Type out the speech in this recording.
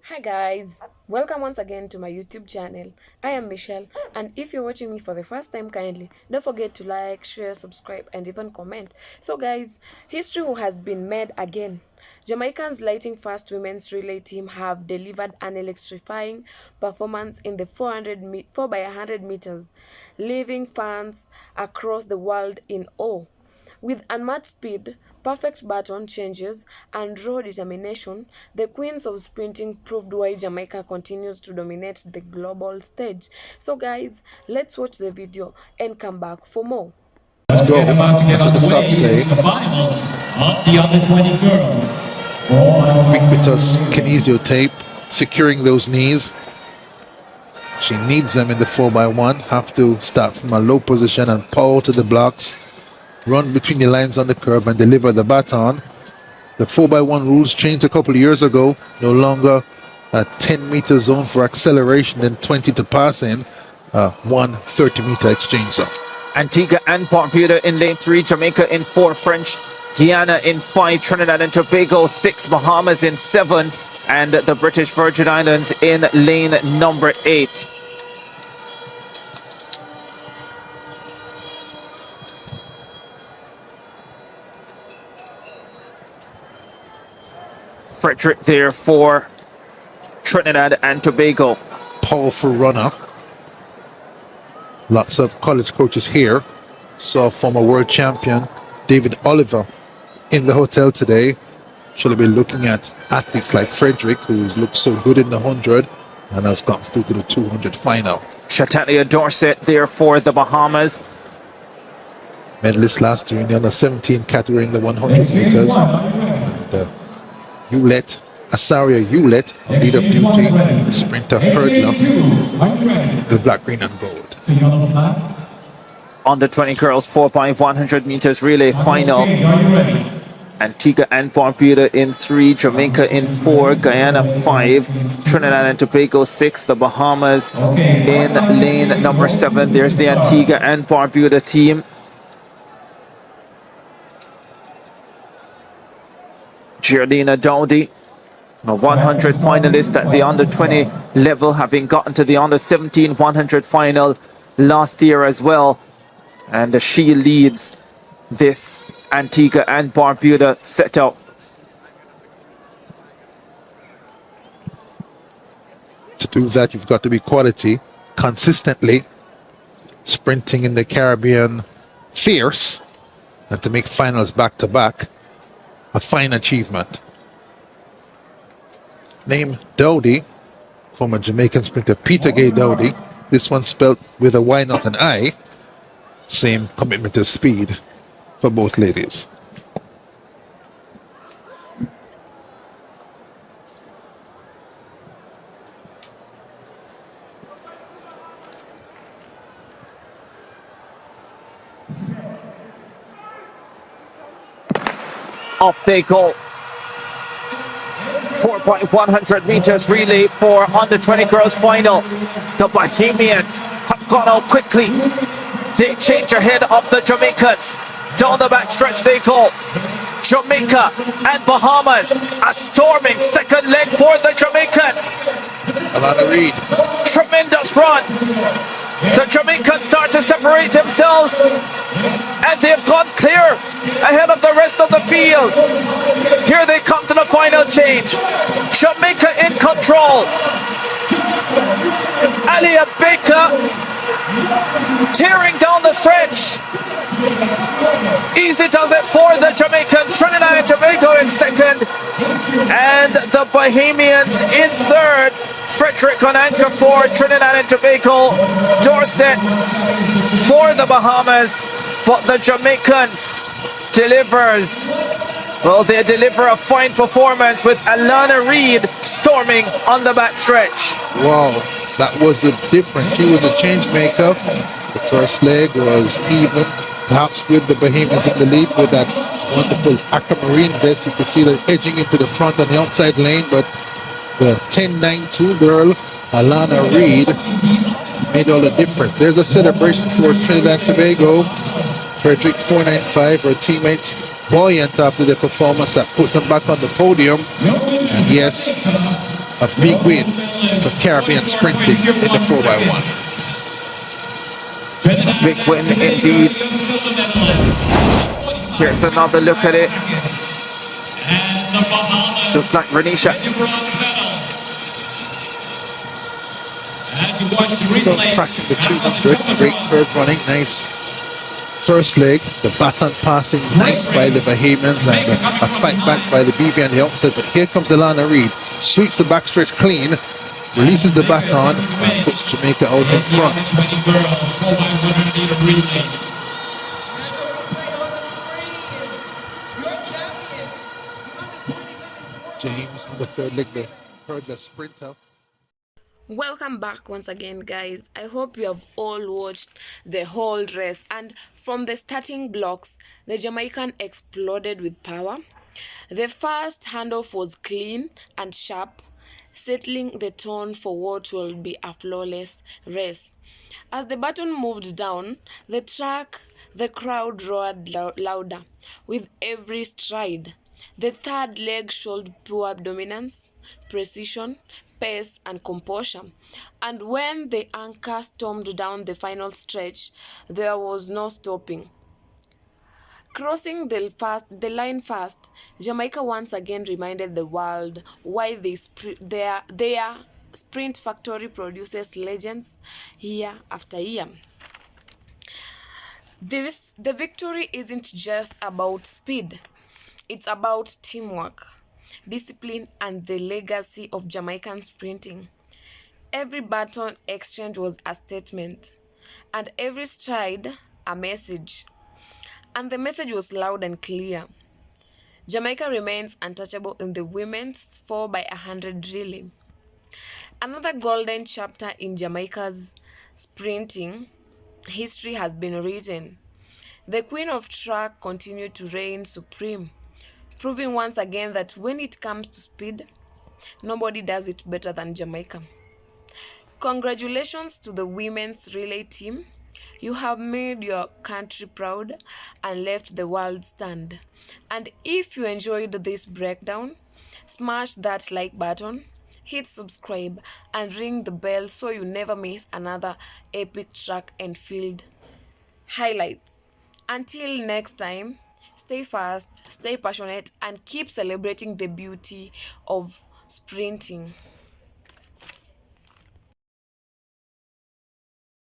Hi guys, welcome once again to my YouTube channel. I am Michelle, and if you're watching me for the first time, kindly don't forget to like, share, subscribe, and even comment. So guys, history has been made again. Jamaica's lighting fast women's relay team have delivered an electrifying performance in the 4 by 100 meters, leaving fans across the world in awe. With unmatched speed, perfect baton changes, and raw determination, the queens of sprinting proved why Jamaica continues to dominate the global stage. So guys, let's watch the video and come back for more. Let's go. That's what the subs say. The finals of the under 20 girls. Ubiquitous kinesio tape, securing those knees. She needs them in the 4x1. Have to start from a low position and power to the blocks. Run between the lines on the curve and deliver the baton. The 4x1 rules changed a couple of years ago. No longer a 10-meter zone for acceleration, then 20 to pass in. One 30-meter exchange zone. Antigua and Barbuda in lane 3, Jamaica in 4, French Guiana in 5, Trinidad and Tobago 6, Bahamas in 7, and the British Virgin Islands in lane number 8. Frederick there for Trinidad and Tobago. Powerful runner. Lots of college coaches here. Saw former world champion David Oliver in the hotel today. Should be looking at athletes like Frederick, who's looked so good in the 100 and has gone through to the 200 final. Shatalia Dorset there for the Bahamas. Medalist last year in the under 17 category in the 100 meters. And, Hewlett, Asaria Hewlett, lead of duty, sprinter hurdler, the black, green and gold. Under 20 girls 4 by 100 meters relay final. Antigua and Barbuda in 3, Jamaica in 4, Guyana 5, Trinidad and Tobago 6, the Bahamas in lane number 7. There's the Antigua and Barbuda team. Giardina Dowdy, a 100 finalist at the under 20 level, having gotten to the under 17 100 final last year as well. And she leads this Antigua and Barbuda setup. To do that, you've got to be quality, consistently sprinting in the Caribbean, fierce, and to make finals back to back. A fine achievement. Name Dowdy, former Jamaican sprinter Peter Gay Dowdy. This one spelled with a Y, not an I. Same commitment to speed for both ladies. Off they go. 4 by 100 meters relay for under 20 girls final. The Bahamians have gone out quickly. They change ahead of the Jamaicans. Down the back stretch they go. Jamaica and Bahamas, a storming second leg for the Jamaicans. Alana Reid. Tremendous run. The Jamaicans start to separate themselves, and they've gone clear ahead of the rest of the field. Here they come to the final change. Jamaica in control. Alia Baker tearing down the stretch. Easy does it for the Jamaicans. Trinidad and Tobago in second, and the Bahamians in third. Frederick on anchor for Trinidad and Tobago. Dorset for the Bahamas, but the Jamaicans delivers. Well, they deliver a fine performance with Alana Reid storming on the back stretch. Wow, that was the difference. She was a change maker. The first leg was even, perhaps with the Bahamians in the lead with that wonderful aquamarine vest. You could see them edging into the front on the outside lane, but the 10.92 girl, Alana Reid, made all the difference. There's a celebration for Trinidad and Tobago. Frederick 4.95, her teammates buoyant after their performance that puts them back on the podium. And yes, A big win for Caribbean sprinting in the 4x1. A big win indeed. Here's another look at it. Looks like Renisha. So cracking the 200, great curve running, nice first leg. The baton passing nice by the Bahamians and a fight back by the BV on the outside. But here comes Alana Reid, sweeps the backstretch clean, releases the baton, and puts Jamaica out in front. James on the third leg, the third sprinter. Welcome back once again, guys. I hope you have all watched the whole race, and from the starting blocks the Jamaican exploded with power. The first handoff was clean and sharp, settling the tone for what will be a flawless race. As the baton moved down the track, the crowd roared louder with every stride. The third leg showed pure dominance, precision, pace, and composure. And when the anchor stormed down the final stretch, there was no stopping. Crossing the line fast, Jamaica once again reminded the world why their sprint factory produces legends year after year. The victory isn't just about speed. It's about teamwork, discipline, and the legacy of Jamaican sprinting. Every baton exchange was a statement, and every stride a message. And the message was loud and clear. Jamaica remains untouchable in the women's 4x100 relay. Another golden chapter in Jamaica's sprinting history has been written. The Queen of Track continued to reign supreme, proving once again that when it comes to speed, nobody does it better than Jamaica. Congratulations to the women's relay team. You have made your country proud and left the world stunned. And if you enjoyed this breakdown, smash that like button, hit subscribe, and ring the bell so you never miss another epic track and field highlights. Until next time, stay fast, stay passionate, and keep celebrating the beauty of sprinting.